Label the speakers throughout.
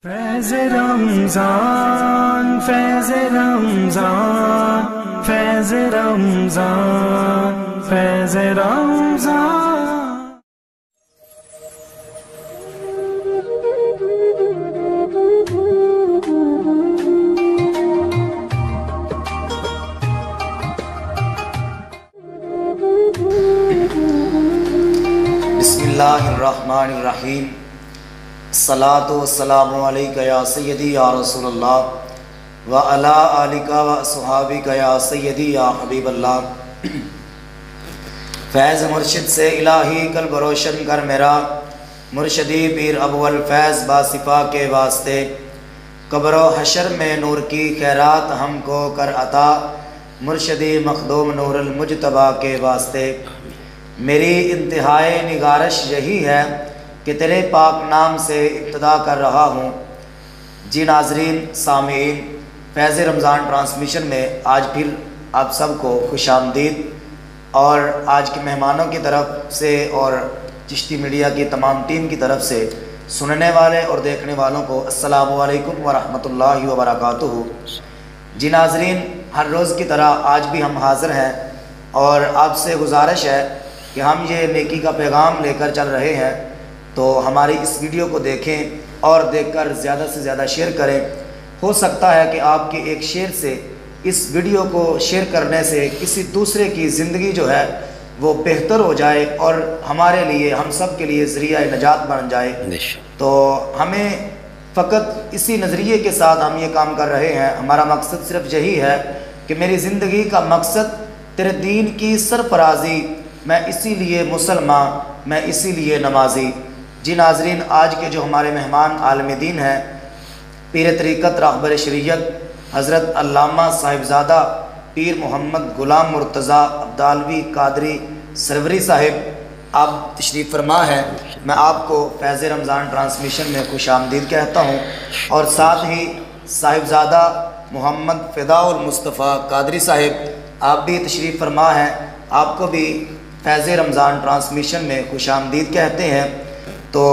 Speaker 1: فیض رمضان فیض رمضان فیض رمضان فیض رمضان۔
Speaker 2: بسم اللہ الرحمن الرحیم۔ الصلاۃ والسلام علیک یا سیدی یا رسول اللہ وعلی آلک واصحابک یا سیدی یا حبیب اللہ۔ فیض مرشد سے الہی قلب روشن کر میرا، مرشدی پیر ابو الفیض باصفا کے واسطے، قبر و حشر میں نور کی خیرات ہم کو کر عطا، مرشدی مخدوم نور المجتبیٰ کے واسطے۔ میری انتہائی نگارش یہی ہے کہ تیرے پاک نام سے ابتدا کر رہا ہوں۔ جی ناظرین سامعین، فیض رمضان ٹرانسمیشن میں آج پھر آپ سب کو خوش آمدید، اور آج کے مہمانوں کی طرف سے اور چشتی میڈیا کی تمام ٹیم کی طرف سے سننے والے اور دیکھنے والوں کو السلام علیکم ورحمۃ اللہ وبرکاتہ۔ جی ناظرین، ہر روز کی طرح آج بھی ہم حاضر ہیں، اور آپ سے گزارش ہے کہ ہم یہ نیکی کا پیغام لے کر چل رہے ہیں، تو ہماری اس ویڈیو کو دیکھیں اور دیکھ کر زیادہ سے زیادہ شیئر کریں۔ ہو سکتا ہے کہ آپ کے ایک شیئر سے، اس ویڈیو کو شیئر کرنے سے کسی دوسرے کی زندگی جو ہے وہ بہتر ہو جائے اور ہمارے لیے، ہم سب کے لیے ذریعہ نجات بن جائے۔ تو ہمیں فقط اسی نظریے کے ساتھ ہم یہ کام کر رہے ہیں۔ ہمارا مقصد صرف یہی ہے کہ میری زندگی کا مقصد تیرے دین کی سرفرازی، میں اسی لیے مسلمان، میں اسی لیے نمازی۔ جی ناظرین، آج کے جو ہمارے مہمان عالم دین ہیں، پیر طریقت راہبر شریعت حضرت علامہ صاحبزادہ پیر محمد غلام مرتضیٰ عبدالوی قادری سروری صاحب، آپ تشریف فرما ہیں۔ میں آپ کو فیض رمضان ٹرانسمیشن میں خوش آمدید کہتا ہوں، اور ساتھ ہی صاحبزادہ محمد فداء المصطفیٰ قادری صاحب، آپ بھی تشریف فرما ہیں، آپ کو بھی فیض رمضان ٹرانسمیشن میں خوش آمدید کہتے ہیں۔ تو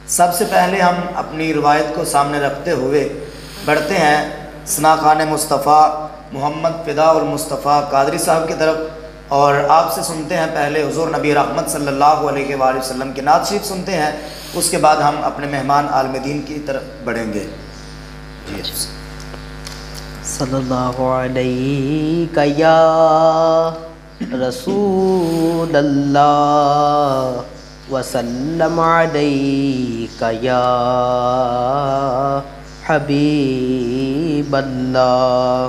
Speaker 2: سب سے پہلے ہم اپنی روایت کو سامنے رکھتے ہوئے بڑھتے ہیں ثنا خان مصطفیٰ محمد فداء المصطفیٰ قادری صاحب کی طرف، اور آپ سے سنتے ہیں پہلے حضور نبی رحمت صلی اللہ علیہ وآلہ وسلم کی نعت شریف سنتے ہیں، اس کے بعد ہم اپنے مہمان عالم دین کی طرف بڑھیں گے۔
Speaker 3: صلی اللہ علیہ یا رسول اللہ وسلم علیک یا حبیب اللہ۔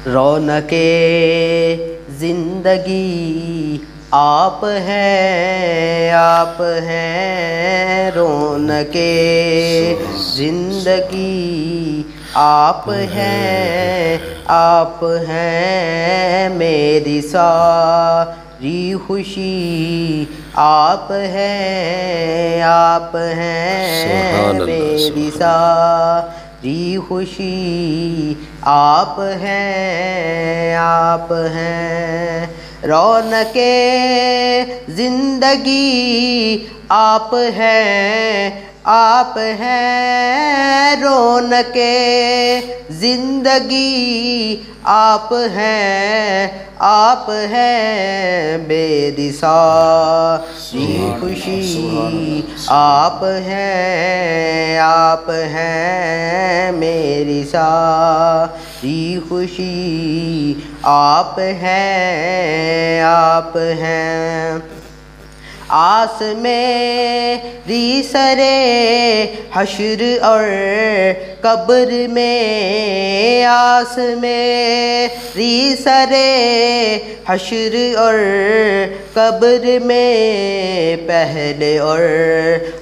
Speaker 3: رونق زندگی آپ ہیں، آپ ہیں رونق زندگی، آپ ہیں، آپ ہیں میری ساری خوشی، آپ ہیں، آپ ہیں میری ساری خوشی، آپ ہیں، آپ ہیں رونق زندگی، آپ ہیں، آپ ہیں رونق زندگی، آپ ہیں، آپ ہیں میری ساری خوشی، آپ ہیں، آپ ہیں میری ساری خوشی، آپ ہیں، آپ ہیں آس میری سرے حشر اور قبر میں، آس میری سرے حشر اور قبر میں، پہلے اور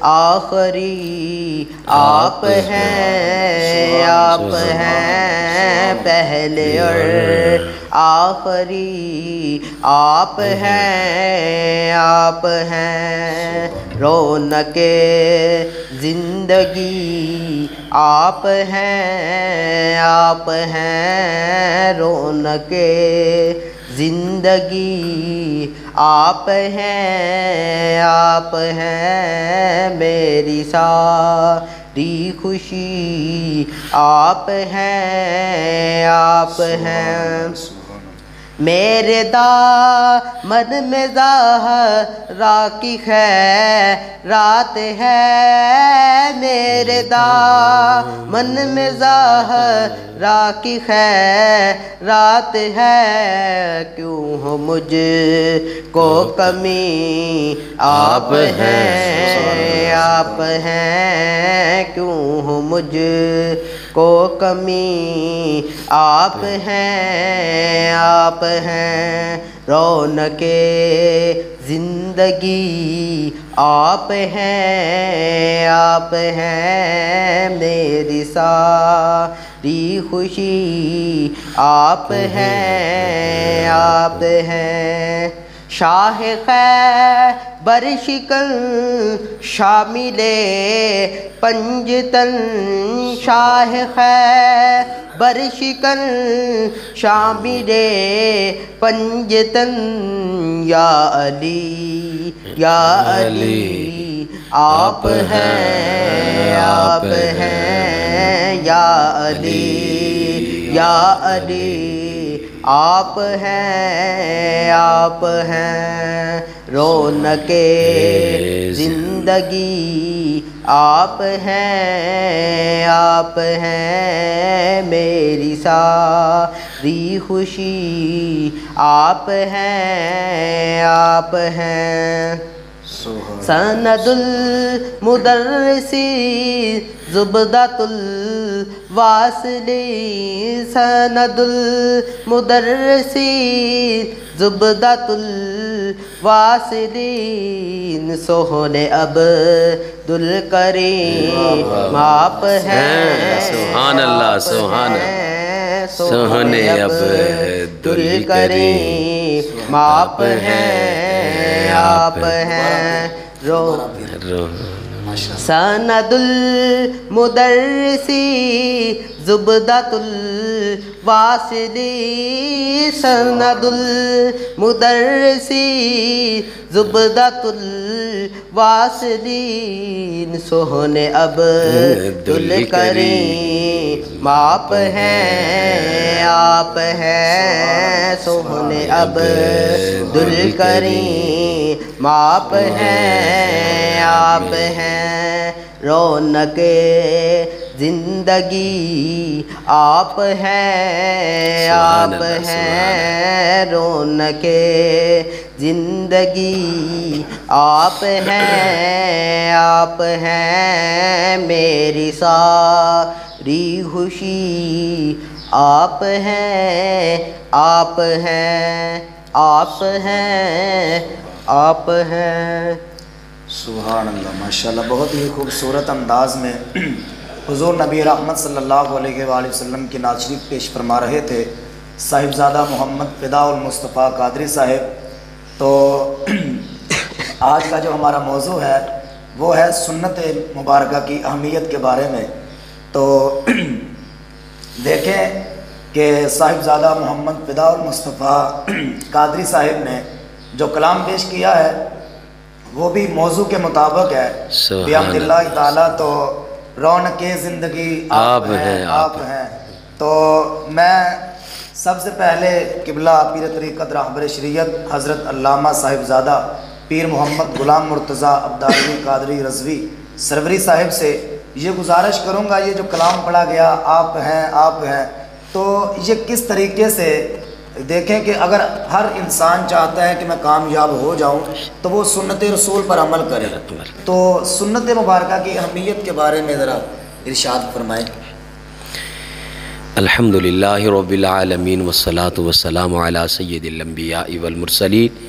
Speaker 3: آخری آپ ہیں، آپ ہیں پہلے اور آخری، آپ ہیں، آپ ہیں رونق زندگی، آپ ہیں، آپ ہیں رونق زندگی آپ ہیں میری ساری خوشی آپ ہیں میرے دامن میں زہرا کی خیرات ہے میرے دامن میں زہرا کی خیرات ہے کیوں ہو مجھ کو کمی آپ ہیں کیوں ہو مجھ کو کمی آپ ہیں رونق زندگی آپ ہیں میری ساری خوشی آپ ہیں شاہ خیبر شکن شامل پنجتن شاہ خیبر شکن شامل پنجتن یا علی آپ ہیں یا علی آپ ہیں رونق زندگی آپ ہیں میری ساری خوشی آپ ہیں سند المدرسی زبدۃ الواصلی سند المدرسی زبدۃ الواصلین سہن عبدالکریم آپ ہیں
Speaker 4: سبحان اللہ سبحان اللہ سہن
Speaker 3: عبدالکریم آپ ہیں سند المدرسی زبدۃ الواصلی سند المدرسی زبدۃ الواصلین سہن عبدالکریم آپ ہیں سہن عبدالکریم آپ ہیں رونق زندگی آپ ہیں رونق زندگی آپ ہیں میری ساری خوشی آپ ہیں
Speaker 2: سبحان اللہ ماشاءاللہ بہت ہی خوبصورت انداز میں حضور نبی رحمت صلی اللہ علیہ وآلہ وسلم کی نعت شریف پیش فرما رہے تھے صاحبزادہ محمد فدا المصطفیٰ قادری صاحب۔ تو آج کا جو ہمارا موضوع ہے وہ ہے سنت مبارکہ کی اہمیت کے بارے میں۔ تو دیکھیں کہ صاحبزادہ محمد فدا المصطفیٰ قادری صاحب نے جو کلام پیش کیا ہے وہ بھی موضوع کے مطابق ہے بحمد اللہ تعالیٰ۔ تو رونق زندگی آپ ہیں۔ تو میں سب سے پہلے قبلہ پیر طریقت رہبر شریعت حضرت علامہ صاحبزادہ پیر محمد غلام مرتضیٰ عبدالعلی قادری رضوی سروری صاحب سے یہ گزارش کروں گا، یہ جو کلام پڑھا گیا آپ ہیں، تو یہ کس طریقے سے دیکھیں کہ اگر ہر انسان چاہتا ہے کہ میں کامیاب ہو جاؤں تو وہ سنت رسول پر عمل کرے۔ تو سنت مبارکہ کی اہمیت کے بارے میں ذرا ارشاد فرمائیں۔
Speaker 4: الحمدللہ رب العالمین والصلاة والسلام علی سید الانبیاء والمرسلین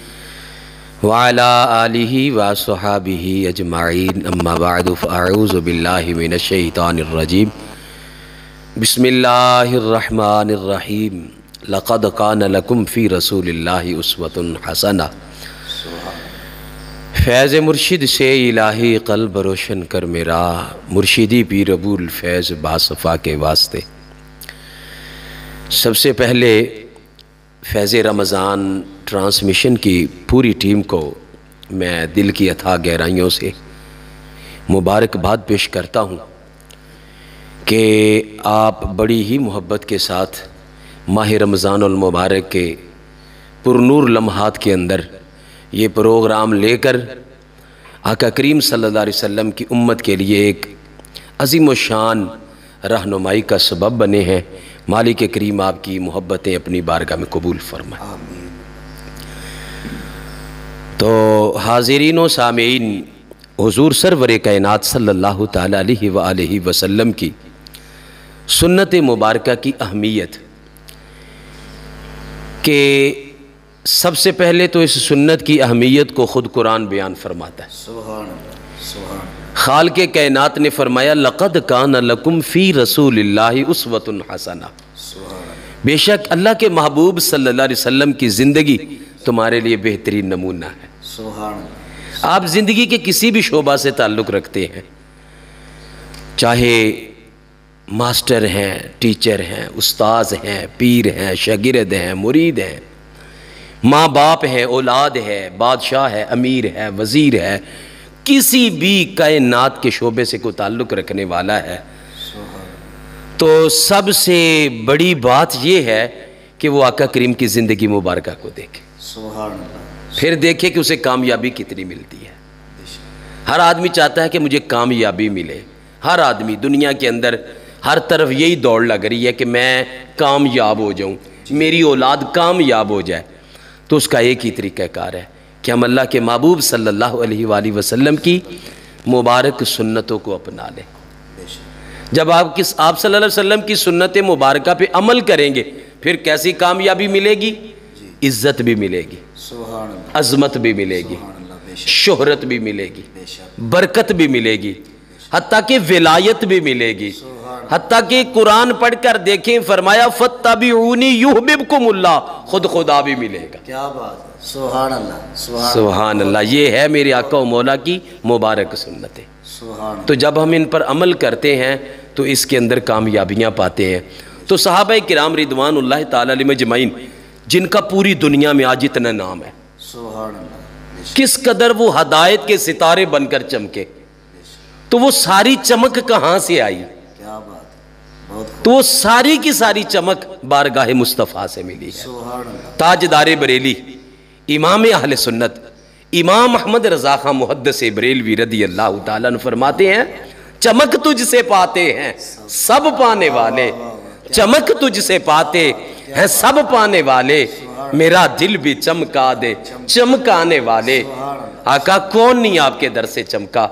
Speaker 4: وعلی آلہ وصحابہ اجمعین، اما بعد فاعوذ باللہ من الشیطان الرجیم، بسم اللہ الرحمن الرحیم، لقد کان لکم فی رسول اللہ اسوۃ حسنہ۔ فیض مرشد سے الہی قلب روشن کر میرا، مرشدی پیر ابو الفیض باصفا کے واسطے۔ سب سے پہلے فیض رمضان ٹرانسمیشن کی پوری ٹیم کو میں دل کی اتھاہ گہرائیوں سے مبارکباد پیش کرتا ہوں کہ آپ بڑی ہی محبت کے ساتھ ماہ رمضان المبارک کے پرنور لمحات کے اندر یہ پروگرام لے کر آقا کریم صلی اللہ علیہ وسلم کی امت کے لیے ایک عظیم و شان رہنمائی کا سبب بنے ہیں۔ مالک کریم آپ کی محبتیں اپنی بارگاہ میں قبول فرمائے۔ تو حاضرین و سامعین، حضور سرور کائنات صلی اللہ تعالیٰ علیہ وآلہ وسلم کی سنت مبارکہ کی اہمیت کہ سب سے پہلے تو اس سنت کی اہمیت کو خود قرآن بیان فرماتا ہے۔
Speaker 2: سبحان اللہ، سبحان اللہ۔
Speaker 4: خالق کائنات نے فرمایا لَقَدْ كَانَ لَكُمْ فِي رَسُولِ اللَّهِ أُسْوَةٌ حَسَنَةٌ، بے شک اللہ کے محبوب صلی اللہ علیہ وسلم کی زندگی تمہارے لیے بہترین نمونہ ہے۔
Speaker 2: سبحان اللہ۔
Speaker 4: آپ زندگی کے کسی بھی شعبہ سے تعلق رکھتے ہیں، چاہے ماسٹر ہیں، ٹیچر ہیں، استاذ ہیں، پیر ہیں، شاگرد ہیں، مرید ہیں، ماں باپ ہیں، اولاد ہے، بادشاہ ہے، امیر ہے، وزیر ہے، کسی بھی کائنات کے شعبے سے کوئی تعلق رکھنے والا ہے، تو سب سے بڑی بات یہ ہے کہ وہ آقا کریم کی زندگی مبارکہ کو دیکھے،
Speaker 2: سبحان اللہ،
Speaker 4: پھر دیکھے کہ اسے کامیابی کتنی ملتی ہے۔ ہر آدمی چاہتا ہے کہ مجھے کامیابی ملے، ہر آدمی دنیا کے اندر ہر طرف یہی دوڑ لگ رہی ہے کہ میں کامیاب ہو جاؤں، میری اولاد کامیاب ہو جائے، تو اس کا ایک ہی طریقہ کار ہے کہ ہم اللہ کے محبوب صلی اللہ علیہ وآلہ وسلم کی مبارک سنتوں کو اپنا لیں۔ جب آپ صلی اللہ علیہ وسلم کی سنت مبارکہ پہ عمل کریں گے، پھر کیسی کامیابی ملے گی؟ عزت بھی ملے گی،
Speaker 2: سبحان اللہ،
Speaker 4: عظمت بھی ملے گی،
Speaker 2: سبحان اللہ، بے شک،
Speaker 4: شہرت بھی ملے گی،
Speaker 2: بے شک،
Speaker 4: برکت بھی ملے گی، حتیٰ کہ ولایت بھی ملے گی۔ حتیٰ کہ قرآن پڑھ کر دیکھیں، فرمایا فَاتَّبِعُونِي يُحْبِبْكُمُ اللَّهُ، خود خدا بھی ملے گا۔
Speaker 2: کیا بات ہے، سبحان اللہ،
Speaker 4: سبحان اللہ، یہ ہے میرے آقا و مولا کی مبارک سنتیں۔
Speaker 2: سبحان اللہ۔
Speaker 4: تو جب ہم ان پر عمل کرتے ہیں تو اس کے اندر کامیابیاں پاتے ہیں۔ تو صحابہ کرام رضوان اللہ تعالیٰ علیہم اجمعین، جن کا پوری دنیا میں آج اتنا نام ہے،
Speaker 2: سبحان اللہ،
Speaker 4: کس قدر وہ ہدایت کے ستارے بن کر چمکے، تو وہ ساری چمک کہاں سے آئی؟
Speaker 2: کیا بات ہے، بہت
Speaker 4: تو وہ ساری کی ساری چمک بارگاہ مصطفیٰ سے ملی ہے۔
Speaker 2: سبحان اللہ،
Speaker 4: تاجدار بریلی، امام اہل سنت، امام احمد رضا خان محدث بریلوی رضی اللہ تعالیٰ عنہ فرماتے ہیں چمک تجھ سے پاتے ہیں سب پانے والے، چمک تجھ سے پاتے ہیں سب پانے والے، میرا دل بھی چمکا دے چمکانے والے۔ آقا کون نہیں آپ کے در سے چمکا؟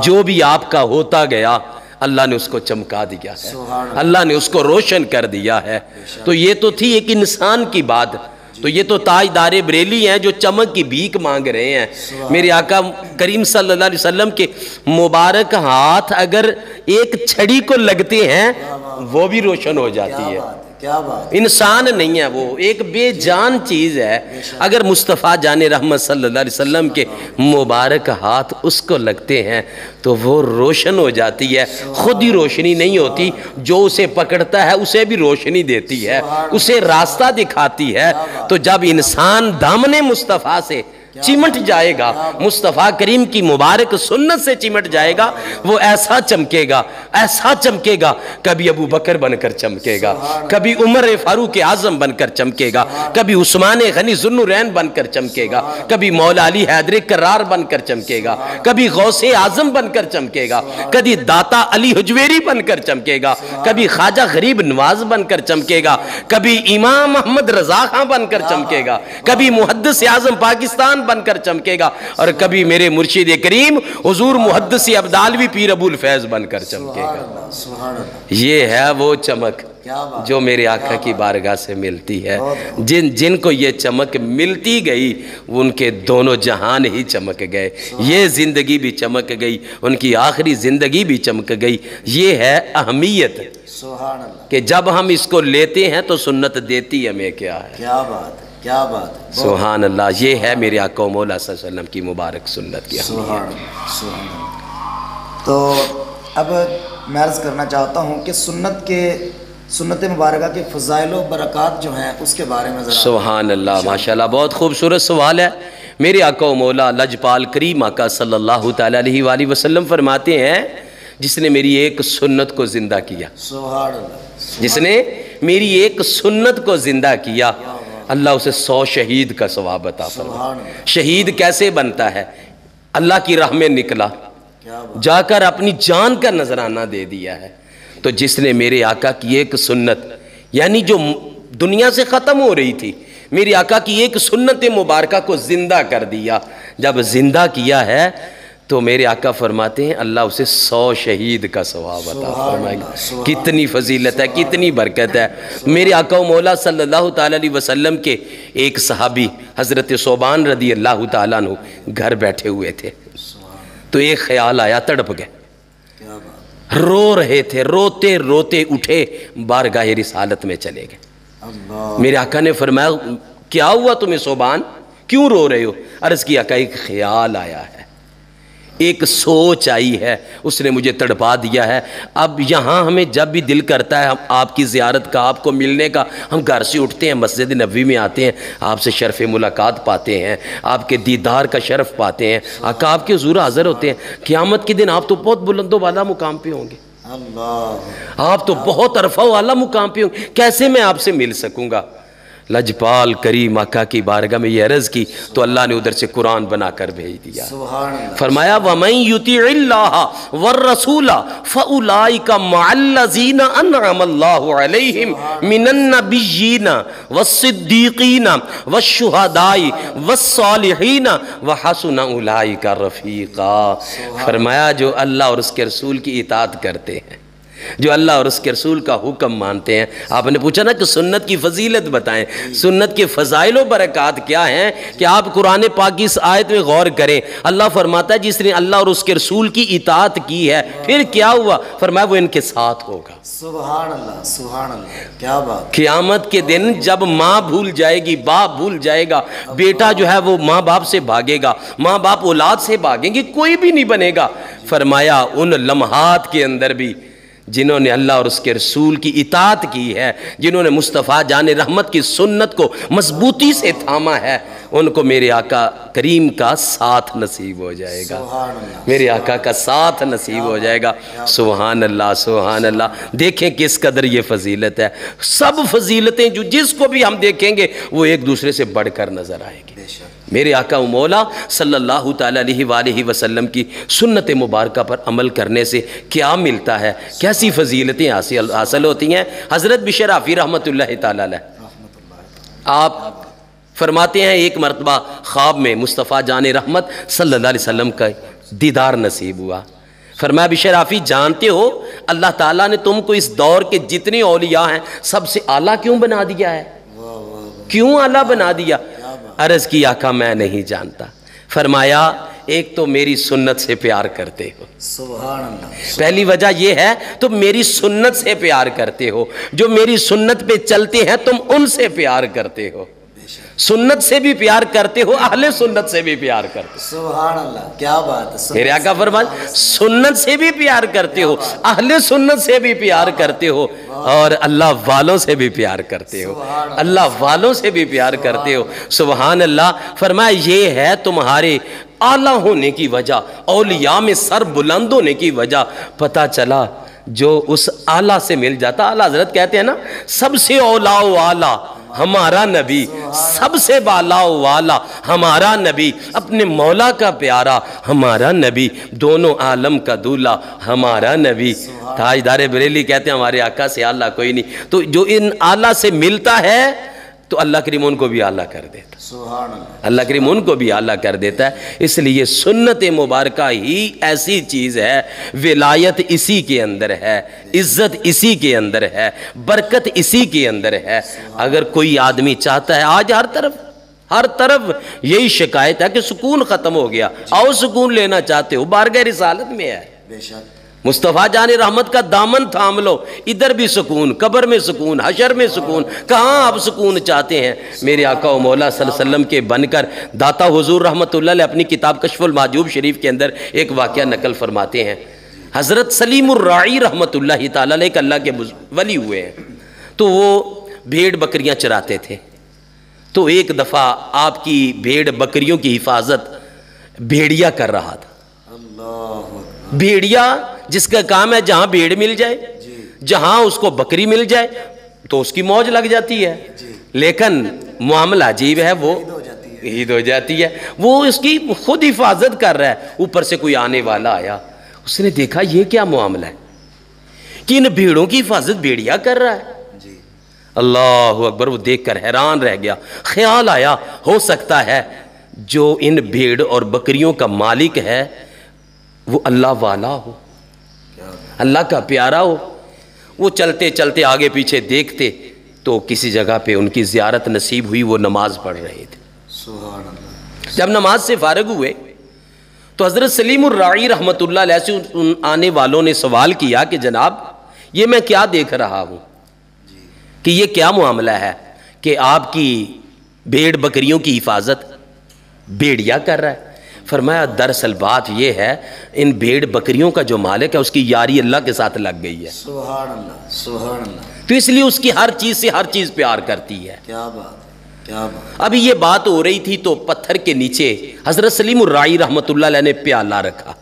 Speaker 4: جو بھی آپ کا ہوتا گیا اللہ نے اس کو چمکا دیا ہے، اللہ نے اس کو روشن کر دیا ہے۔ تو یہ تو تھی ایک انسان کی بات، تو یہ تو تاجدار بریلی ہیں جو چمک کی بھیک مانگ رہے ہیں۔ میرے آقا کریم صلی اللہ علیہ وسلم کے مبارک ہاتھ اگر ایک چھڑی کو لگتے ہیں وہ بھی روشن ہو جاتی ہے۔
Speaker 2: کیا بات،
Speaker 4: انسان نہیں ہے، وہ ایک بے جان چیز ہے۔ اگر مصطفیٰ جان رحمت صلی اللہ علیہ وسلم کے مبارک ہاتھ اس کو لگتے ہیں تو وہ روشن ہو جاتی ہے۔ خود ہی روشنی نہیں ہوتی، جو اسے پکڑتا ہے اسے بھی روشنی دیتی ہے، اسے راستہ دکھاتی ہے۔ تو جب انسان دامن مصطفیٰ سے چمٹ جائے گا، مصطفیٰ کریم کی مبارک سنت سے چمٹ جائے گا، وہ ایسا چمکے گا، ایسا چمکے گا، کبھی ابو بکر بن کر چمکے گا، کبھی عمر فاروق اعظم بن کر چمکے گا، کبھی عثمان غنی ذو النورین بن کر چمکے گا، کبھی مولا علی حیدر کرار بن کر چمکے گا، کبھی غوث اعظم بن کر چمکے گا، کبھی داتا علی حجویری بن کر چمکے گا، کبھی خواجہ غریب نواز بن کر چمکے گا، کبھی امام احمد رضا خان بن کر چمکے گا، کبھی محدث اعظم پاکستان بن کر چمکے گا، اور کبھی میرے مرشد کریم حضور محدث عبدالوی پیر ابو الفیض بن کر چمکے گا۔
Speaker 2: سبحان اللہ،
Speaker 4: یہ ہے وہ چمک
Speaker 2: کیا بات،
Speaker 4: جو میرے آقا کی بارگاہ سے ملتی ہے۔ جن کو یہ چمک ملتی گئی ان کے دونوں جہان ہی چمک گئے، یہ زندگی بھی چمک گئی، ان کی آخری زندگی بھی چمک گئی۔ یہ ہے اہمیت
Speaker 2: سبحان اللہ،
Speaker 4: کہ جب ہم اس کو لیتے ہیں تو سنت دیتی ہمیں کیا ہے۔
Speaker 2: کیا بات ہے، کیا بات ہے،
Speaker 4: سبحان اللہ، یہ ہے میرے آقا و مولا صلی اللہ علیہ وسلم کی مبارک سنت کی اہمیت۔
Speaker 2: سبحان اللہ، سبحان اللہ۔ تو اب میں عرض کرنا چاہتا ہوں کہ سنت کے سنت مبارکہ کے فضائل و برکات جو ہیں اس کے بارے میں ذرا.
Speaker 4: سبحان اللہ، ماشاءاللہ، بہت خوبصورت سوال ہے. میرے آقا و مولا لجپال کریم آقا صلی اللہ تعالیٰ علیہ وآلہ وسلم فرماتے ہیں جس نے میری ایک سنت کو زندہ کیا،
Speaker 2: سبحان اللہ،
Speaker 4: جس نے میری ایک سنت کو زندہ کیا، اللہ اسے 100 شہید کا ثواب عطا فرمائے.
Speaker 2: سبحان اللہ،
Speaker 4: شہید کیسے بنتا ہے؟ اللہ کی راہ میں نکلا،
Speaker 2: کیا بات.
Speaker 4: جا کر اپنی جان کا نذرانہ دے دیا ہے. تو جس نے میرے آقا کی ایک سنت، یعنی جو دنیا سے ختم ہو رہی تھی، میری آقا کی ایک سنت مبارکہ کو زندہ کر دیا، جب زندہ کیا ہے تو میرے آقا فرماتے ہیں اللہ اسے 100 شہید کا ثواب عطا فرمائے گا. کتنی فضیلت ہے، کتنی برکت ہے. میرے آقا و مولا صلی اللہ تعالیٰ علیہ وسلم کے ایک صحابی حضرت ثوبان رضی اللہ تعالیٰ عنہ گھر بیٹھے ہوئے تھے، تو ایک خیال آیا، تڑپ گئے،
Speaker 2: کیا بات.
Speaker 4: رو رہے تھے، روتے روتے اٹھے بارگاہ رسالت میں چلے گئے.
Speaker 2: اللہ،
Speaker 4: میرے آقا نے فرمایا کیا ہوا تمہیں ثوبان، کیوں رو رہے ہو؟ عرض کیا کہ ایک خیال آیا ہے، ایک سوچ آئی ہے، اس نے مجھے تڑپا دیا ہے. اب یہاں ہمیں جب بھی دل کرتا ہے ہم آپ کی زیارت کا، آپ کو ملنے کا، ہم گھر سے اٹھتے ہیں، مسجد نبوی میں آتے ہیں، آپ سے شرف ملاقات پاتے ہیں، آپ کے دیدار کا شرف پاتے ہیں، آقا آپ کے حضور حاضر ہوتے ہیں. قیامت کے دن آپ تو بہت بلند و بالا مقام پہ ہوں گے،
Speaker 2: اللہ،
Speaker 4: آپ تو بہت عرفہ والا مقام پہ ہوں گے، کیسے میں آپ سے مل سکوں گا؟ لجپال کریم آقا کی بارگاہ میں یہ عرض کی تو اللہ نے ادھر سے قرآن بنا کر بھیج دیا.
Speaker 2: سبحان اللہ،
Speaker 4: فرمایا وَمَن يُطِعِ اللَّهَ وَالرَّسُولَ فَأُولَٰئِكَ مَعَ الَّذِينَ أَنْعَمَ اللَّهُ عَلَيْهِمْ مِنَ النَّبِيِّينَ وَالصِّدِّيقِينَ وَالشُّهَدَاءِ وَالصَّالِحِينَ وَحَسُنَ أُولَٰئِكَ رَفِیقًا. فرمایا جو اللہ اور اس کے رسول کی اطاعت کرتے ہیں، جو اللہ اور اس کے رسول کا حکم مانتے ہیں. آپ نے پوچھا نا کہ سنت کی فضیلت بتائیں، سنت کے فضائل و برکات کیا ہیں، کہ آپ قرآن پاک کی اس آیت میں غور کریں. اللہ فرماتا ہے جس نے اللہ اور اس کے رسول کی اطاعت کی ہے پھر کیا ہوا؟ فرمایا وہ ان کے ساتھ ہوگا.
Speaker 2: سبحان اللہ، سبحان اللہ، کیا بات.
Speaker 4: قیامت کے دن جب ماں بھول جائے گی، باپ بھول جائے گا، بیٹا جو ہے وہ ماں باپ سے بھاگے گا، ماں باپ اولاد سے بھاگیں گے، کوئی بھی نہیں بنے گا. فرمایا ان لمحات کے اندر بھی جنہوں نے اللہ اور اس کے رسول کی اطاعت کی ہے، جنہوں نے مصطفیٰ جان رحمت کی سنت کو مضبوطی سے تھاما ہے، ان کو میرے آقا کریم کا ساتھ نصیب ہو جائے گا،
Speaker 2: سبحان اللہ،
Speaker 4: میرے آقا کا ساتھ نصیب ہو جائے گا. سبحان اللہ، سبحان اللہ. دیکھیں کس قدر یہ فضیلت ہے. سب فضیلتیں جو جس کو بھی ہم دیکھیں گے وہ ایک دوسرے سے بڑھ کر نظر آئے گی.
Speaker 2: بے شک.
Speaker 4: میرے آقا و مولا صلی اللہ تعالیٰ علیہ وآلہ وسلم کی سنت مبارکہ پر عمل کرنے سے کیا ملتا ہے، کیسی فضیلتیں حاصل ہوتی ہیں. حضرت بشر حافی رحمۃ اللہ تعالیٰ علیہ آپ فرماتے ہیں ایک مرتبہ خواب میں مصطفیٰ جان رحمت صلی اللہ علیہ وسلم کا دیدار نصیب ہوا. فرمایا بشر حافی جانتے ہو اللہ تعالیٰ نے تم کو اس دور کے جتنے اولیاء ہیں سب سے اعلیٰ کیوں بنا دیا ہے؟ کیوں اعلیٰ بنا دیا؟ عرض کی آقا میں نہیں جانتا. فرمایا ایک تو میری سنت سے پیار کرتے ہو،
Speaker 2: سبحان اللہ،
Speaker 4: پہلی وجہ یہ ہے تم میری سنت سے پیار کرتے ہو، جو میری سنت پہ چلتے ہیں تم ان سے پیار کرتے ہو، سنت سے بھی پیار کرتے ہو، اہل سنت سے بھی پیار کرتے ہو.
Speaker 2: سبحان اللہ، کیا بات ہے.
Speaker 4: میرے آقا فرمایا سنت سے بھی پیار کرتے ہو، اہل سنت سے بھی پیار کرتے ہو، اور اللہ والوں سے بھی پیار کرتے ہو، اللہ والوں سے بھی پیار کرتے ہو. سبحان اللہ. فرمایا یہ ہے تمہارے اعلیٰ ہونے کی وجہ، اولیاء میں سر بلند ہونے کی وجہ. پتہ چلا جو اس اعلیٰ سے مل جاتا، اعلیٰ حضرت کہتے ہیں نا سب سے اولیاء والا ہمارا نبی، سب سے بالا والا ہمارا نبی، اپنے مولا کا پیارا ہمارا نبی، دونوں عالم کا دولہ ہمارا نبی. تاجدار بریلی کہتے ہیں ہمارے آقا سے اعلیٰ کوئی نہیں. تو جو ان اعلیٰ سے ملتا ہے تو اللہ کریم ان کو بھی اعلیٰ کر دیتا،
Speaker 2: سبحان اللہ،
Speaker 4: اللہ کریم ان کو بھی اعلیٰ کر دیتا ہے. اس لیے سنت مبارکہ ہی ایسی چیز ہے، ولایت اسی کے اندر ہے، عزت اسی کے اندر ہے، برکت اسی کے اندر ہے. اگر کوئی آدمی چاہتا ہے، آج ہر طرف یہی شکایت ہے کہ سکون ختم ہو گیا، آؤ سکون لینا چاہتے ہو بارگاہ رسالت میں ہے.
Speaker 2: بے شک.
Speaker 4: مصطفیٰ جان رحمت کا دامن تھام لو، ادھر بھی سکون، قبر میں سکون، حشر میں سکون. کہاں آپ سکون چاہتے ہیں؟ میرے آقا و مولا صلی اللہ علیہ وسلم کے بن کر داتا حضور رحمت اللہ علیہ اپنی کتاب کشف المحجوب شریف کے اندر ایک واقعہ نقل فرماتے ہیں. حضرت سلیم الراعی رحمت اللہ تعالیٰ علیہ ایک اللہ کے ولی ہوئے ہیں. تو وہ بھیڑ بکریاں چراتے تھے. تو ایک دفعہ آپ کی بھیڑ بکریوں کی حفاظت بھیڑیا کر رہا تھا. بھیڑیا جس کا کام ہے جہاں بھیڑ مل جائے, جہاں اس کو بکری مل جائے تو اس کی موج لگ جاتی ہے. لیکن معاملہ عجیب ہے, وہ عید ہو جاتی ہے. وہ اس کی خود حفاظت کر رہا ہے, اوپر سے کوئی آنے والا آیا, اس نے دیکھا یہ کیا معاملہ ہے کہ ان بھیڑوں کی حفاظت بھیڑیا کر رہا ہے. اللہ اکبر. وہ دیکھ کر حیران رہ گیا. خیال آیا ہو سکتا ہے جو ان بھیڑ اور بکریوں کا مالک ہے وہ اللہ والا ہو, اللہ کا پیارا ہو. وہ چلتے چلتے آگے پیچھے دیکھتے تو کسی جگہ پہ ان کی زیارت نصیب ہوئی, وہ نماز پڑھ رہے تھے. جب نماز سے فارغ ہوئے تو حضرت سلیم الراعی رحمۃ اللہ علیہ سے ان آنے والوں نے سوال کیا کہ جناب یہ میں کیا دیکھ رہا ہوں کہ یہ کیا معاملہ ہے کہ آپ کی بھیڑ بکریوں کی حفاظت بھیڑیا کر رہا ہے. فرمایا دراصل بات یہ ہے ان بھیڑ بکریوں کا جو مالک ہے اس کی یاری اللہ کے ساتھ لگ گئی ہے.
Speaker 2: سبحان اللہ, سبحان اللہ.
Speaker 4: تو اس لیے اس کی ہر چیز سے ہر چیز پیار کرتی ہے.
Speaker 2: کیا بات, کیا بات.
Speaker 4: ابھی یہ بات ہو رہی تھی تو پتھر کے نیچے حضرت سلیم الراعی رحمۃ اللہ علیہ نے پیالہ رکھا,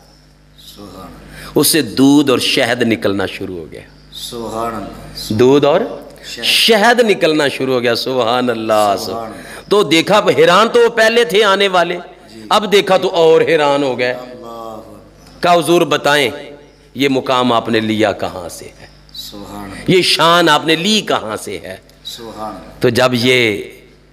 Speaker 4: اس سے دودھ اور شہد نکلنا شروع ہو گیا.
Speaker 2: سبحان اللہ.
Speaker 4: دودھ اور شہد نکلنا شروع ہو گیا. سبحان اللہ. تو دیکھا حیران تو وہ پہلے تھے آنے والے, اب دیکھا تو اور حیران ہو گئے. کہا حضور بتائیں یہ مقام آپ نے لیا کہاں سے ہے, یہ شان آپ نے لی کہاں سے ہے. تو جب یہ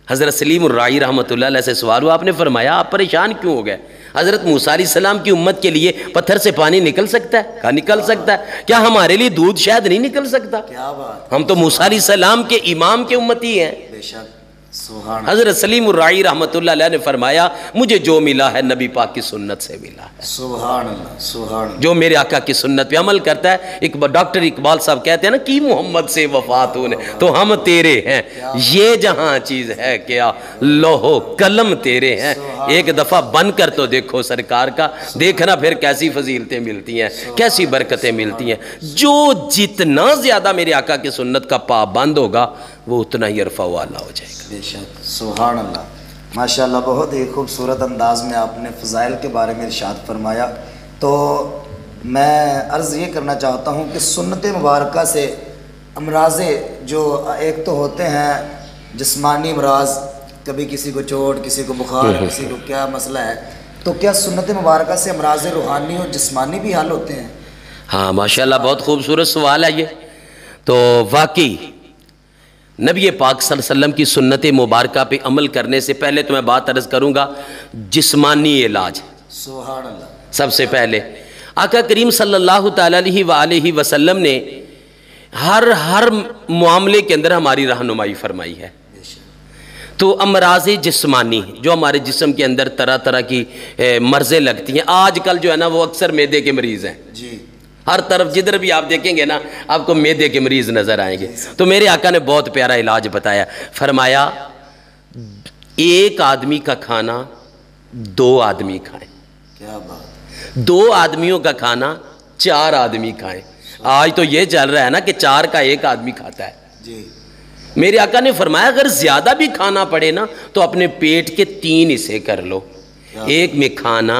Speaker 4: حضرت سلیم الراعی رحمۃ اللہ علیہ سے سوال ہوا, آپ نے فرمایا آپ پریشان کیوں ہو گئے؟ حضرت موسیٰ علیہ السلام کی امت کے لیے پتھر سے پانی نکل سکتا ہے؟ کہا نکل سکتا ہے. کیا ہمارے لیے دودھ شاید نہیں نکل سکتا؟
Speaker 2: کیا بات.
Speaker 4: ہم تو موسیٰ علیہ السلام کے امام کے امتی ہیں.
Speaker 2: بے شک. سبحان.
Speaker 4: حضرت سلیم الراعی رحمۃ اللہ علیہ نے فرمایا مجھے جو ملا ہے نبی پاک کی سنت سے ملا ہے.
Speaker 2: سبحان اللہ, سبحان اللہ.
Speaker 4: جو میرے آقا کی سنت پہ عمل کرتا ہے. ڈاکٹر اقبال صاحب کہتے ہیں نا کہ محمد سے وفات ہونے تو ہم تیرے ہیں, یہ جہاں چیز ہے کیا لوہو قلم تیرے ہیں. ایک دفعہ بن کر تو دیکھو سرکار کا, دیکھنا پھر کیسی فضیلتیں ملتی ہیں, کیسی برکتیں ملتی ہیں. جو جتنا زیادہ میرے آقا کی سنت کا پابند ہوگا وہ اتنا ہی عرفہ والا ہو جائے گا.
Speaker 2: بے شک. سبحان اللہ. ماشاءاللہ بہت ہی خوبصورت انداز میں آپ نے فضائل کے بارے میں ارشاد فرمایا. تو میں عرض یہ کرنا چاہتا ہوں کہ سنت مبارکہ سے امراض جو ایک تو ہوتے ہیں جسمانی امراض, کبھی کسی کو چوٹ, کسی کو بخار, کسی کو کیا مسئلہ ہے, تو کیا سنت مبارکہ سے امراض روحانی اور جسمانی بھی حل ہوتے ہیں؟
Speaker 4: ہاں ماشاءاللہ بہت خوبصورت سوال ہے یہ. تو واقعی نبی پاک صلی اللہ علیہ وسلم کی سنت مبارکہ پہ عمل کرنے سے پہلے تو میں بات عرض کروں گا جسمانی علاج.
Speaker 2: سبحان اللہ.
Speaker 4: سب سے پہلے آقا کریم صلی اللہ تعالیٰ علیہ وآلہ وسلم نے ہر معاملے کے اندر ہماری رہنمائی فرمائی ہے. تو امراض جسمانی جو ہمارے جسم کے اندر طرح طرح کی مرضیں لگتی ہیں, آج کل جو ہے نا وہ اکثر معدے کے مریض ہیں.
Speaker 2: جی.
Speaker 4: ہر طرف جدھر بھی آپ دیکھیں گے نا آپ کو معدے کے مریض نظر آئیں گے. تو میرے آقا نے بہت پیارا علاج بتایا. فرمایا ایک آدمی کا کھانا 2 آدمی کھائیں.
Speaker 2: کیا بات.
Speaker 4: 2 آدمیوں کا کھانا 4 آدمی کھائیں. آج تو یہ چل رہا ہے نا کہ 4 کا 1 آدمی کھاتا ہے.
Speaker 2: جی.
Speaker 4: میرے آقا نے فرمایا اگر زیادہ بھی کھانا پڑے نا تو اپنے پیٹ کے 3 حصے کر لو, 1 میں کھانا,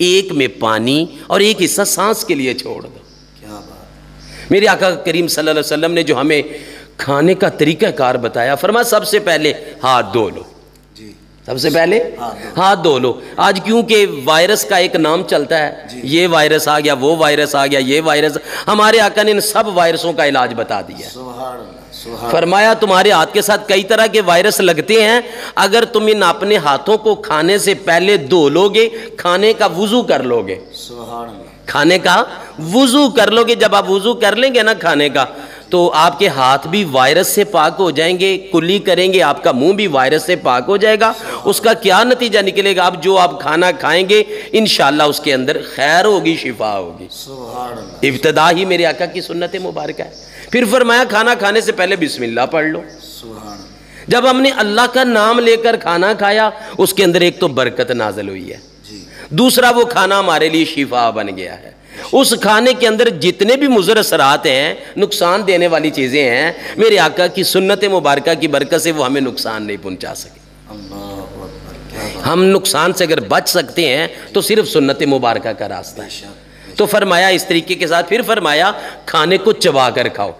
Speaker 4: 1 میں پانی اور 1 حصہ سانس کے لیے چھوڑ دو.
Speaker 2: کیا بات.
Speaker 4: میرے آقا کریم صلی اللہ علیہ وسلم نے جو ہمیں کھانے کا طریقہ کار بتایا, فرمایا سب سے پہلے ہاتھ دھو لو.
Speaker 2: جی.
Speaker 4: سب سے پہلے ہاتھ دھو لو. آج کیونکہ وائرس کا ایک نام چلتا ہے, یہ وائرس آ گیا, وہ وائرس آ گیا, یہ وائرس, ہمارے آقا نے ان سب وائرسوں کا علاج بتا دیا.
Speaker 2: سبحان اللہ.
Speaker 4: فرمایا تمہارے ہاتھ کے ساتھ کئی طرح کے وائرس لگتے ہیں, اگر تم ان اپنے ہاتھوں کو کھانے سے پہلے دھو لو گے, کھانے کا وضو کر لو گے.
Speaker 2: سبحان اللہ.
Speaker 4: کھانے کا وضو کر لو گے. جب آپ وضو کر لیں گے نا کھانے کا تو آپ کے ہاتھ بھی وائرس سے پاک ہو جائیں گے, کلی کریں گے, آپ کا منہ بھی وائرس سے پاک ہو جائے گا. اس کا کیا نتیجہ نکلے گا, اب جو آپ کھانا کھائیں گے انشاءاللہ اس کے اندر خیر ہوگی, شفا ہوگی.
Speaker 2: سبحان اللہ.
Speaker 4: ابتدا ہی میرے آقا کی سنت مبارکہ ہے. پھر فرمایا کھانا کھانے سے پہلے بسم اللہ پڑھ لو.
Speaker 2: سبحان اللہ.
Speaker 4: جب ہم نے اللہ کا نام لے کر کھانا کھایا اس کے اندر ایک تو برکت نازل ہوئی ہے, دوسرا وہ کھانا ہمارے لیے شفا بن گیا ہے. اس کھانے کے اندر جتنے بھی مضر اثرات ہیں، نقصان دینے والی چیزیں ہیں، میرے آقا کی سنت مبارکہ کی برکت سے وہ ہمیں نقصان نہیں پہنچا سکے۔ ہم نقصان سے اگر بچ سکتے ہیں تو صرف سنت مبارکہ کا راستہ ہے۔ تو فرمایا اس طریقے کے ساتھ، پھر فرمایا کھانے کو چبا کر کھاؤ۔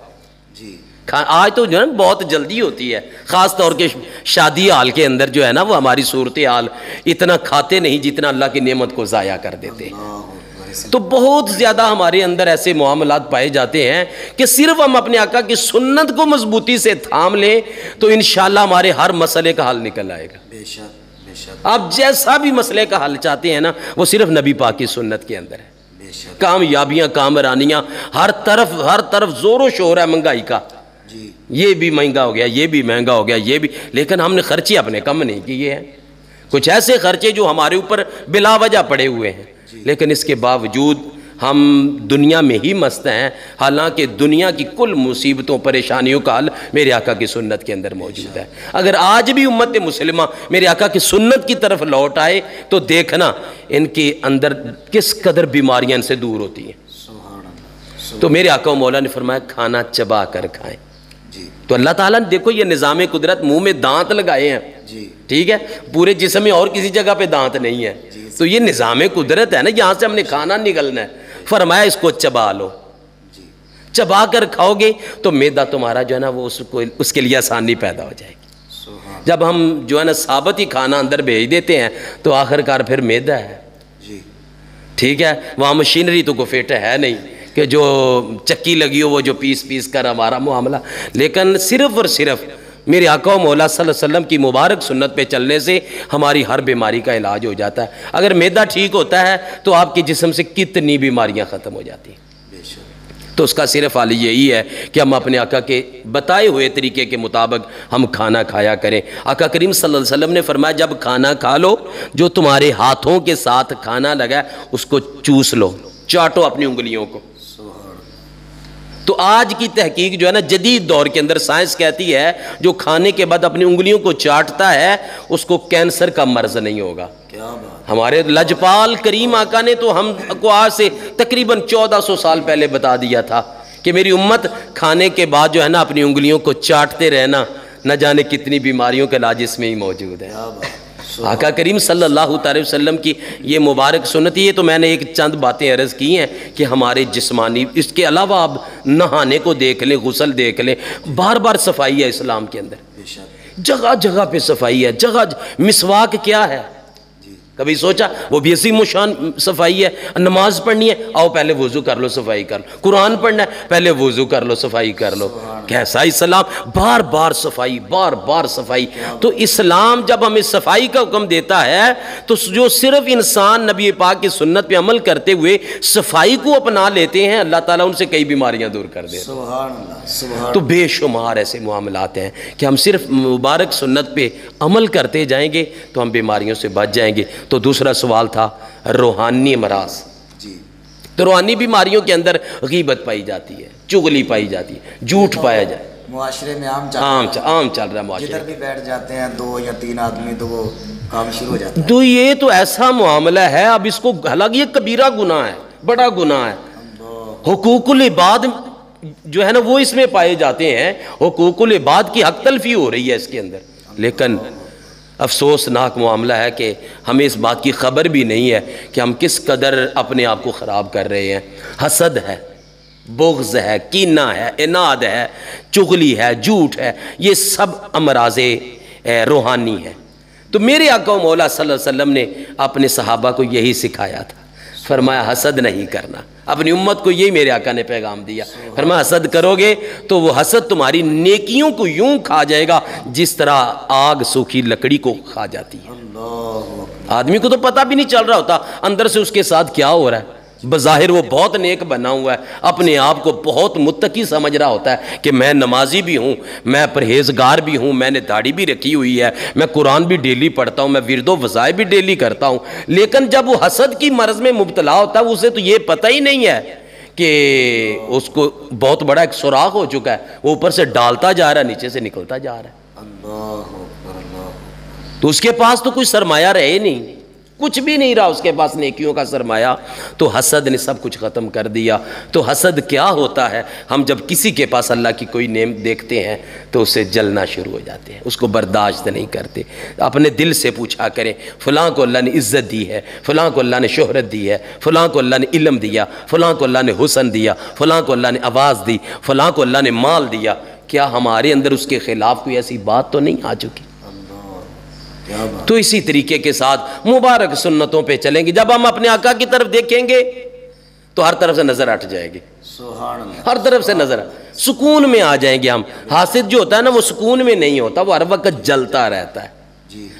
Speaker 4: آج تو جو ہے بہت جلدی ہوتی ہے، خاص طور کے شادی حال کے اندر جو ہے نا، وہ ہماری صورتحال اتنا کھاتے نہیں جتنا اللہ کی نعمت کو ضائع کر دیتے ہیں۔ تو بہت زیادہ ہمارے اندر ایسے معاملات پائے جاتے ہیں کہ صرف ہم اپنے آقا کی سنت کو مضبوطی سے تھام لیں تو انشاءاللہ ہمارے ہر مسئلے کا حل نکل آئے گا۔ آپ جیسا بھی مسئلے کا حل چاہتے ہیں نا، وہ صرف نبی پاک کی سنت کے اندر ہے۔ کامیابیاں، کامرانیاں، ہر طرف زور و شور ہے مہنگائی کا، یہ بھی مہنگا ہو گیا، یہ بھی مہنگا ہو گیا، یہ بھی، لیکن ہم نے خرچے اپنے کم نہیں کیے ہیں۔ کچھ ایسے خرچے جو ہمارے اوپر بلا وجہ پڑے ہوئے ہیں، لیکن اس کے باوجود ہم دنیا میں ہی مست ہیں، حالانکہ دنیا کی کل مصیبتوں پریشانیوں کا حل میرے آقا کی سنت کے اندر موجود ہے۔ اگر آج بھی امت مسلمہ میرے آقا کی سنت کی طرف لوٹ آئے تو دیکھنا ان کے اندر کس قدر بیماریاں ان سے دور ہوتی ہیں۔ تو میرے آقا و مولا نے فرمایا کھانا چبا کر کھائیں۔ تو اللہ تعالیٰ نے دیکھو یہ نظام قدرت، منہ میں دانت لگائے ہیں، ٹھیک ہے، پورے جسم میں اور کسی جگہ پہ دانت نہیں ہے، تو یہ نظام قدرت ہے نا، یہاں سے ہم نے کھانا نکلنا ہے۔ فرمایا اس کو چبا لو، چبا کر کھاؤ گے تو معدہ تمہارا جو ہے نا وہ اس کے لیے آسانی پیدا ہو جائے گی۔ جب ہم جو ہے نا ثابت ہی کھانا اندر بھیج دیتے ہیں تو آخر کار پھر معدہ ہے، ٹھیک ہے، وہاں مشینری تو کوئی فٹ ہے نہیں کہ جو چکی لگی ہو وہ جو پیس کر ہمارا معاملہ، لیکن صرف اور صرف میرے آقا و مولا صلی اللہ علیہ وسلم کی مبارک سنت پہ چلنے سے ہماری ہر بیماری کا علاج ہو جاتا ہے۔ اگر معدہ ٹھیک ہوتا ہے تو آپ کے جسم سے کتنی بیماریاں ختم ہو جاتی ہیں۔ تو اس کا صرف حال یہی ہے کہ ہم اپنے آقا کے بتائے ہوئے طریقے کے مطابق ہم کھانا کھایا کریں۔ آقا کریم صلی اللہ علیہ وسلم نے فرمایا جب کھانا کھا لو، جو تمہارے ہاتھوں کے ساتھ کھانا لگا ہے اس کو چوس لو، چاٹو اپنی انگلیوں کو۔ تو آج کی تحقیق جو ہے نا جدید دور کے اندر سائنس کہتی ہے جو کھانے کے بعد اپنی انگلیوں کو چاٹتا ہے اس کو کینسر کا مرض نہیں ہوگا۔ ہمارے لجپال کریم آقا نے تو ہم کو آج سے تقریباً 1400 سال پہلے بتا دیا تھا کہ میری امت کھانے کے بعد جو ہے نا اپنی انگلیوں کو چاٹتے رہنا، نہ جانے کتنی بیماریوں کا علاج اس میں ہی موجود ہے۔ آقا کریم صلی اللہ تعالی وسلم کی یہ مبارک سنت، یہ تو میں نے ایک چند باتیں عرض کی ہیں کہ ہمارے جسمانی، اس کے علاوہ آپ نہانے کو دیکھ لیں، غسل دیکھ لیں، بار بار صفائی ہے اسلام کے اندر، جگہ جگہ پہ صفائی ہے، مسواک کیا ہے کبھی سوچا؟ وہ بھی عظیم الشان صفائی ہے۔ نماز پڑھنی ہے، آؤ پہلے وضو کر لو، صفائی کر لو۔ قرآن پڑھنا ہے، پہلے وضو کر لو، صفائی کر لو۔ کیسا اسلام، بار بار صفائی، بار بار صفائی۔ تو اسلام جب ہمیں صفائی کا حکم دیتا ہے تو جو صرف انسان نبی پاک کی سنت پہ عمل کرتے ہوئے صفائی کو اپنا لیتے ہیں، اللہ تعالیٰ ان سے کئی بیماریاں دور کر دیتے ہیں۔
Speaker 2: سبحان اللہ، سبحان۔
Speaker 4: تو بے شمار ایسے معاملات ہیں کہ ہم صرف مبارک سنت پہ عمل کرتے جائیں گے تو ہم بیماریوں سے بچ جائیں گے۔ تو دوسرا سوال تھا روحانی امراض۔ تو روحانی بیماریوں کے اندر غیبت پائی جاتی ہے، چغلی پائی جاتی ہے، جھوٹ پایا جائے،
Speaker 2: معاشرے میں عام
Speaker 4: چل رہا ہے معاشرے،
Speaker 2: جدھر بھی بیٹھ جاتے ہیں 2 یا 3 آدمی تو وہ کام شروع ہو جاتا ہے۔
Speaker 4: تو یہ تو ایسا معاملہ ہے، اب اس کو حالانکہ یہ کبیرہ گناہ ہے، بڑا گناہ ہے۔ حقوق العباد جو ہے نا وہ اس میں پائے جاتے ہیں، حقوق العباد کی حق تلفی ہو رہی ہے اس کے اندر، لیکن افسوسناک معاملہ ہے کہ ہمیں اس بات کی خبر بھی نہیں ہے کہ ہم کس قدر اپنے آپ کو خراب کر رہے ہیں۔ حسد ہے، بغض ہے، کینہ ہے، اناد ہے، چغلی ہے، جھوٹ ہے، یہ سب امراض روحانی ہیں۔ تو میرے آقا و مولا صلی اللہ علیہ وسلم نے اپنے صحابہ کو یہی سکھایا تھا، فرمایا حسد نہیں کرنا۔ اپنی امت کو یہی میرے آقا نے پیغام دیا، فرمایا حسد کرو گے تو وہ حسد تمہاری نیکیوں کو یوں کھا جائے گا جس طرح آگ سوکھی لکڑی کو کھا جاتی ہے۔ آدمی کو تو پتہ بھی نہیں چل رہا ہوتا اندر سے اس کے ساتھ کیا ہو رہا ہے۔ بظاہر وہ بہت نیک بنا ہوا ہے، اپنے آپ کو بہت متقی سمجھ رہا ہوتا ہے کہ میں نمازی بھی ہوں، میں پرہیزگار بھی ہوں، میں نے داڑھی بھی رکھی ہوئی ہے، میں قرآن بھی ڈیلی پڑھتا ہوں، میں ورد و وظائف بھی ڈیلی کرتا ہوں، لیکن جب وہ حسد کی مرض میں مبتلا ہوتا ہے اسے تو یہ پتہ ہی نہیں ہے کہ اس کو بہت بڑا ایک سوراخ ہو چکا ہے، وہ اوپر سے ڈالتا جا رہا ہے، نیچے سے نکلتا جا رہا ہے۔ تو اس کے پاس تو کوئی سرمایہ رہے نہیں، کچھ بھی نہیں رہا اس کے پاس نیکیوں کا سرمایہ، تو حسد نے سب کچھ ختم کر دیا۔ تو حسد کیا ہوتا ہے؟ ہم جب کسی کے پاس اللہ کی کوئی نعمت دیکھتے ہیں تو اسے جلنا شروع ہو جاتے ہیں، اس کو برداشت نہیں کرتے۔ اپنے دل سے پوچھا کریں، فلاں کو اللہ نے عزت دی ہے، فلاں کو اللہ نے شہرت دی ہے، فلاں کو اللہ نے علم دیا، فلاں کو اللہ نے حسن دیا، فلاں کو اللہ نے آواز دی، فلاں کو اللہ نے مال دیا، کیا ہمارے اندر اس کے خلاف کوئی ایسی بات تو نہیں آ چکی؟ تو اسی طریقے کے ساتھ مبارک سنتوں پہ چلیں گے۔ جب ہم اپنے آقا کی طرف دیکھیں گے تو ہر طرف سے نظر ہٹ جائے گی، ہر طرف سے نظر سکون میں آ جائیں گے ہم۔ حاسد جو ہوتا ہے نا وہ سکون میں نہیں ہوتا، وہ ہر وقت جلتا رہتا ہے،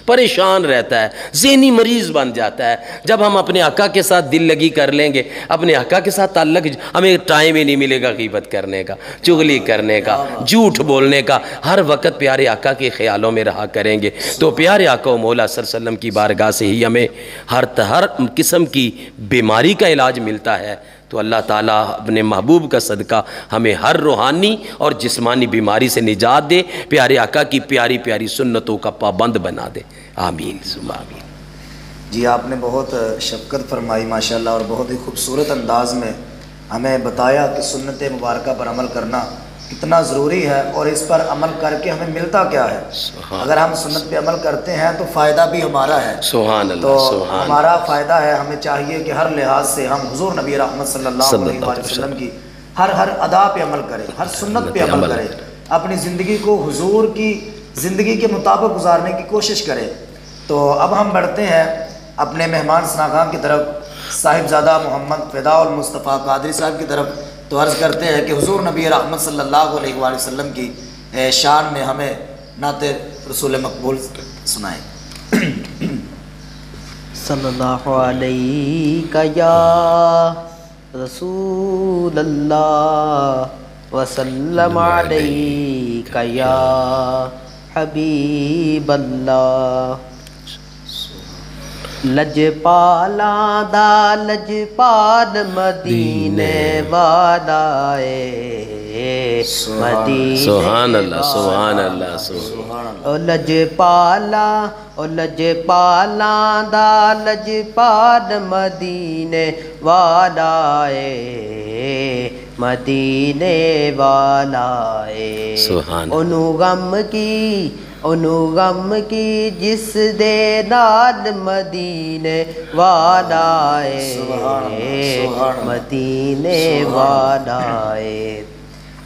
Speaker 4: پریشان رہتا ہے، ذہنی مریض بن جاتا ہے۔ جب ہم اپنے آقا کے ساتھ دل لگی کر لیں گے، اپنے آقا کے ساتھ تعلق، ہمیں ٹائم ہی نہیں ملے گا غیبت کرنے کا، چغلی کرنے کا، جھوٹ بولنے کا، ہر وقت پیارے آقا کے خیالوں میں رہا کریں گے۔ تو پیارے آقا و مولا صلی اللہ علیہ وسلم کی بارگاہ سے ہی ہمیں ہر قسم کی بیماری کا علاج ملتا ہے۔ تو اللہ تعالیٰ اپنے محبوب کا صدقہ ہمیں ہر روحانی اور جسمانی بیماری سے نجات دے، پیارے آقا کی پیاری پیاری سنتوں کا پابند بنا دے، آمین ثم آمین۔
Speaker 2: جی آپ نے بہت شفقت فرمائی ماشاءاللہ، اور بہت ہی خوبصورت انداز میں ہمیں بتایا کہ سنت مبارکہ پر عمل کرنا کتنا ضروری ہے، اور اس پر عمل کر کے ہمیں ملتا کیا ہے۔ اگر ہم سنت پہ عمل کرتے ہیں تو فائدہ بھی ہمارا ہے،
Speaker 4: سبحان اللہ،
Speaker 2: تو
Speaker 4: سبحان
Speaker 2: ہمارا فائدہ ہے۔ ہمیں چاہیے کہ ہر لحاظ سے ہم حضور نبی رحمت صلی اللہ علیہ وسلم کی ہر ادا پہ عمل کریں، ہر سنت پہ عمل کریں، اپنی زندگی کو حضور کی زندگی کے مطابق گزارنے کی کوشش کریں۔ تو اب ہم بڑھتے ہیں اپنے مہمان شناخواں کی طرف، صاحبزادہ محمد فدا المصطفیٰ قادری صاحب کی طرف۔ تو عرض کرتے ہیں کہ حضور نبی رحمت صلی اللہ علیہ وآلہ وسلم کی شان میں ہمیں نعت رسول مقبول سنائیں۔
Speaker 3: صلی اللہ علیہ یا رسول اللہ وسلم علیہ یا حبیب اللہ۔ لجپالاں دا لجپال مدینے والا اے، مدینے
Speaker 4: سبحان اللہ، سبحان اللہ، سبحان
Speaker 3: او لجپالاں، او لجپالاں دا لجپال مدینے والا اے، مدینے والا اے۔
Speaker 4: سبحان
Speaker 3: انو غم کی جس دے نال مدینے والا اے، مدینے والا اے۔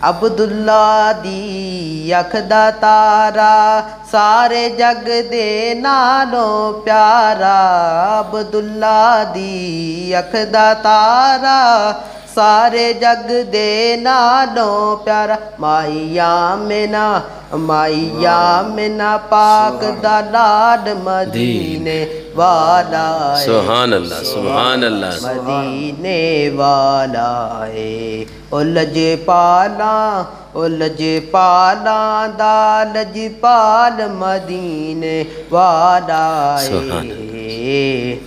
Speaker 3: عبداللہ دی اکھ دا تارا سارے جگ دے نالوں پیارا، عبداللہ دی اکھ دا تارا سارے جگ دے نالوں پیارا، مائی آمنہ پاک دا لال مدینے والا اے۔
Speaker 4: سبحان اللہ، سبحان اللہ،
Speaker 3: مدینے والا اے۔ او لجپالاں دا لجپال مدینے والا اے،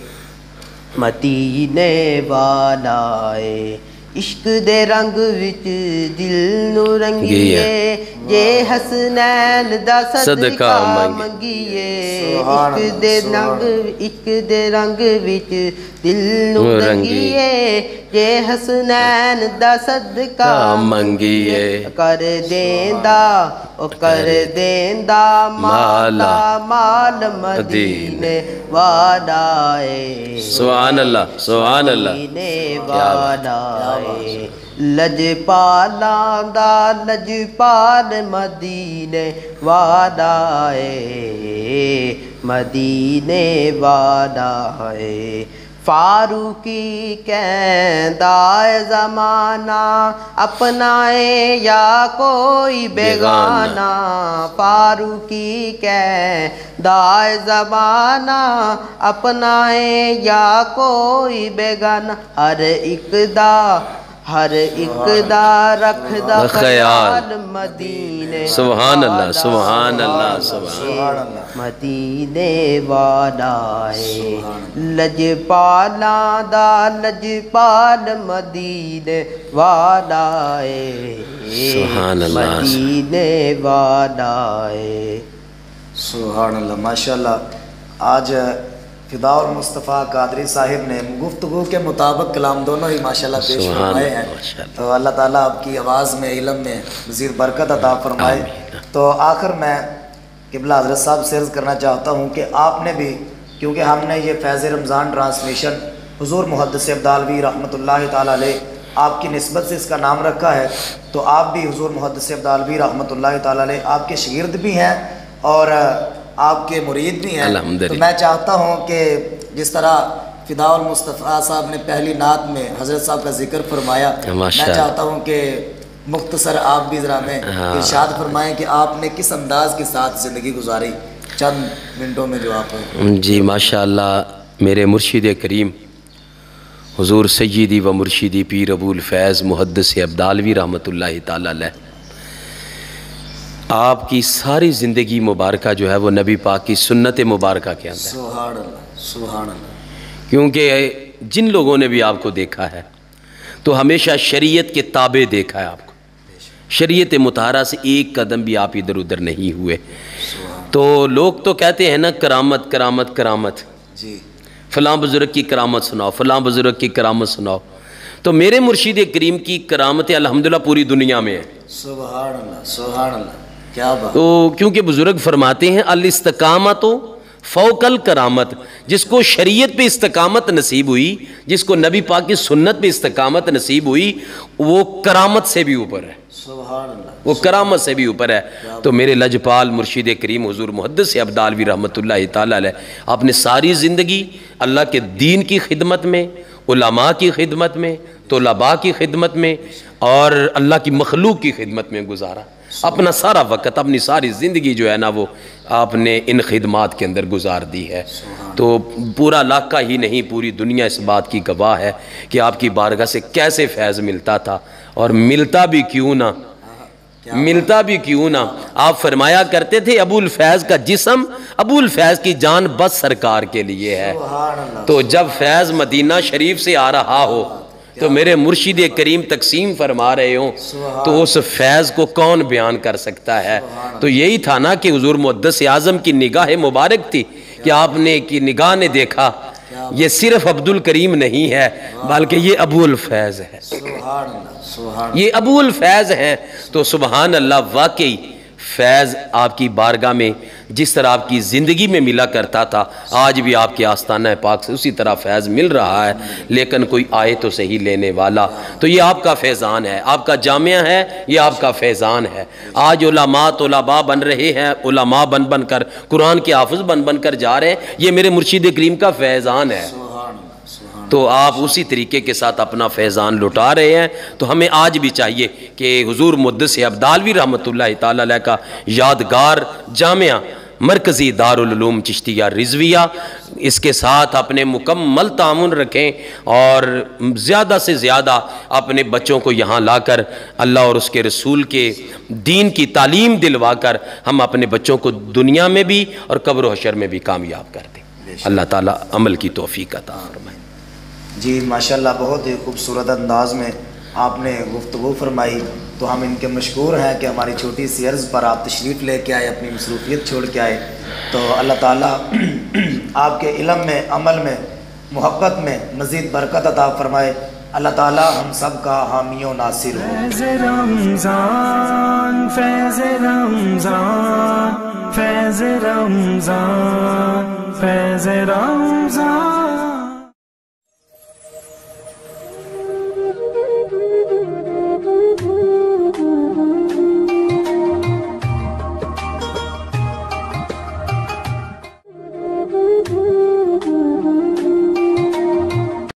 Speaker 3: مدینے والا اے۔ عشق دے رنگ وچ دل نو رنگیے، جے حسنین دا صدقہ منگیے۔ عشق دے رنگ وچ دل نو رنگیے، جے حسنین دا صدقہ منگیے۔ کر دیندا مالا مال مدینے والا اے،
Speaker 4: سبحان اللہ، سبحان اللہ،
Speaker 3: مدینے والا اے۔ لجپالاں دا لجپال مدینے والا اے، مدینے والا اے۔ فاروقی کہندا اے زمانہ اپنائے یا کوئی بیگانہ، فاروقی کہندا اے زمانہ اپنائے یا کوئی بیگانہ، ہر ایک دا رکھدا خیال مدینے،
Speaker 4: سبحان اللہ، سبحان اللہ، سبحان اللہ،
Speaker 3: مدینے والا اے۔ لجپالاں دا لجپال مدینے والا اے،
Speaker 4: سبحان اللہ،
Speaker 3: مدینے والا اے۔
Speaker 2: سبحان اللہ، ماشاءاللہ۔ آج فدا المصطفیٰ قادری صاحب نے گفتگو کے مطابق کلام دونوں ہی ماشاءاللہ پیش فرمائے ہیں، تو اللہ تعالیٰ آپ کی آواز میں، علم میں مزید برکت عطا فرمائے۔ تو آخر میں قبلہ حضرت صاحب سے عرض کرنا چاہتا ہوں کہ آپ نے بھی، کیونکہ ہم نے یہ فیض رمضان ٹرانسمیشن حضور محدث عبدالوی رحمۃ اللہ تعالیٰ علیہ آپ کی نسبت سے اس کا نام رکھا ہے، تو آپ بھی حضور محدث عبدالوی رحمۃ اللہ تعالیٰ علیہ آپ کے شاگرد بھی ہیں اور آپ کے مرید بھی ہیں۔ تو میں چاہتا ہوں کہ جس طرح فدا المصطفیٰ صاحب نے پہلی نعت میں حضرت صاحب کا ذکر فرمایا، میں چاہتا ہوں کہ مختصر آپ بھی ذرا میں ارشاد فرمائیں کہ آپ نے کس انداز کے ساتھ زندگی گزاری چند منٹوں میں جو آپ
Speaker 4: جی ماشاءاللہ میرے مرشد کریم حضور سیدی و مرشدی پیر ابو الفیض محدث عبدالوی رحمۃ اللہ تعالیٰ علیہ، آپ کی ساری زندگی مبارکہ جو ہے وہ نبی پاک کی سنت مبارکہ کے اندر،
Speaker 2: سبحان اللہ سبحان اللہ،
Speaker 4: کیونکہ جن لوگوں نے بھی آپ کو دیکھا ہے تو ہمیشہ شریعت کے تابع دیکھا ہے آپ کو، شریعت مطہرہ سے ایک قدم بھی آپ ادھر ادھر نہیں ہوئے۔ تو لوگ تو کہتے ہیں نا کرامت کرامت کرامت،
Speaker 2: جی
Speaker 4: فلاں بزرگ کی کرامت سناؤ، فلاں بزرگ کی کرامت سناؤ، تو میرے مرشد کریم کی کرامتیں الحمدللہ پوری دنیا میں ہیں۔
Speaker 2: سبحان اللہ سبحان اللہ، کیا بات۔
Speaker 4: تو کیونکہ بزرگ فرماتے ہیں الاستقامت فوق الکرامت، جس کو شریعت پہ استقامت نصیب ہوئی، جس کو نبی پاک کی سنت پہ استقامت نصیب ہوئی، وہ کرامت سے بھی اوپر ہے،
Speaker 2: سبحان اللہ،
Speaker 4: وہ کرامت سے بھی اوپر ہے۔ تو میرے لجپال مرشد کریم حضور محدث عبدالوی رحمۃ اللہ تعالیٰ علیہ، آپ نے ساری زندگی اللہ کے دین کی خدمت میں، علماء کی خدمت میں، طلباء کی خدمت میں اور اللہ کی مخلوق کی خدمت میں گزارا۔ اپنا سارا وقت، اپنی ساری زندگی جو ہے نا وہ آپ نے ان خدمات کے اندر گزار دی ہے۔ تو پورا علاقہ ہی نہیں، پوری دنیا اس بات کی گواہ ہے کہ آپ کی بارگاہ سے کیسے فیض ملتا تھا، اور ملتا بھی کیوں نہ، ملتا بھی کیوں نہ۔ آپ فرمایا کرتے تھے ابو الفیض کا جسم، ابو الفیض کی جان بس سرکار کے لیے ہے۔ تو جب فیض مدینہ شریف سے آ رہا ہو تو میرے مرشد کریم تقسیم فرما رہے ہوں تو اس فیض کو کون بیان کر سکتا ہے۔ تو یہی تھا نا کہ حضور محدث اعظم کی نگاہ مبارک تھی کہ آپ نے کی نگاہ نے دیکھا یہ صرف عبد الکریم نہیں ہے بلکہ یہ ابو الفیض ہے، یہ ابو الفیض ہیں۔ تو سبحان اللہ، واقعی فیض آپ کی بارگاہ میں جس طرح آپ کی زندگی میں ملا کرتا تھا، آج بھی آپ کے آستانہ پاک سے اسی طرح فیض مل رہا ہے، لیکن کوئی آئے تو صحیح لینے والا۔ تو یہ آپ کا فیضان ہے، آپ کا جامعہ ہے، یہ آپ کا فیضان ہے۔ آج علماء طلباء بن رہے ہیں، علماء بن کر، قرآن کے حافظ بن کر جا رہے ہیں، یہ میرے مرشد کریم کا فیضان ہے۔ تو آپ اسی طریقے کے ساتھ اپنا فیضان لٹا رہے ہیں۔ تو ہمیں آج بھی چاہیے کہ حضور محدث عبدالوی رحمۃ اللہ تعالیٰ علیہ کا یادگار جامعہ مرکزی دارالعلوم چشتیہ رضویہ، اس کے ساتھ اپنے مکمل تعاون رکھیں اور زیادہ سے زیادہ اپنے بچوں کو یہاں لا کر اللہ اور اس کے رسول کے دین کی تعلیم دلوا کر ہم اپنے بچوں کو دنیا میں بھی اور قبر و حشر میں بھی کامیاب کر دیں۔ اللہ تعالیٰ عمل کی توفیق عطا فرمائے۔
Speaker 2: جی ماشاءاللہ، بہت ہی خوبصورت انداز میں آپ نے گفتگو فرمائی، تو ہم ان کے مشکور ہیں کہ ہماری چھوٹی سی عرض پر آپ تشریف لے کے آئے، اپنی مصروفیت چھوڑ کے آئے۔ تو اللہ تعالیٰ آپ کے علم میں، عمل میں، محبت میں مزید برکت عطا فرمائے۔ اللہ تعالیٰ ہم سب کا حامی و ناصر ہو۔
Speaker 1: فیض رمضان، فیض رمضان، فیض رمضان، فیض رمضان۔